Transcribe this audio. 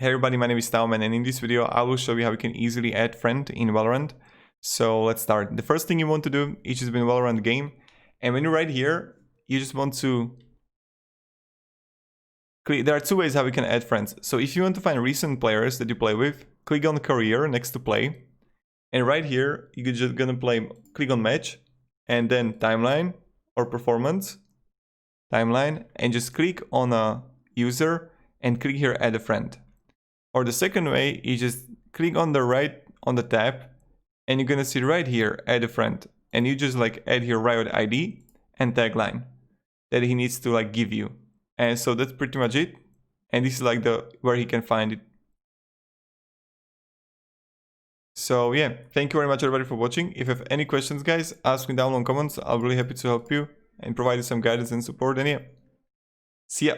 Hey everybody, my name is TaoMan, and in this video I will show you how you can easily add friend in Valorant. So let's start. The first thing you want to do is just be in Valorant game, and when you're right here, you just want to click. There are two ways how you can add friends. So if you want to find recent players that you play with, click on career next to play, and right here you're just gonna click on match, and then timeline or performance, timeline, and just click on a user and click here add a friend. Or the second way is just click on the tab, and you're gonna see right here add a friend, and you just add here riot ID and tagline that he needs to give you. And so that's pretty much it, and this is where he can find it. So yeah, thank you very much everybody for watching. If you have any questions, guys, ask me down in comments. I'll be really happy to help you and provide you some guidance and support. And yeah, see ya.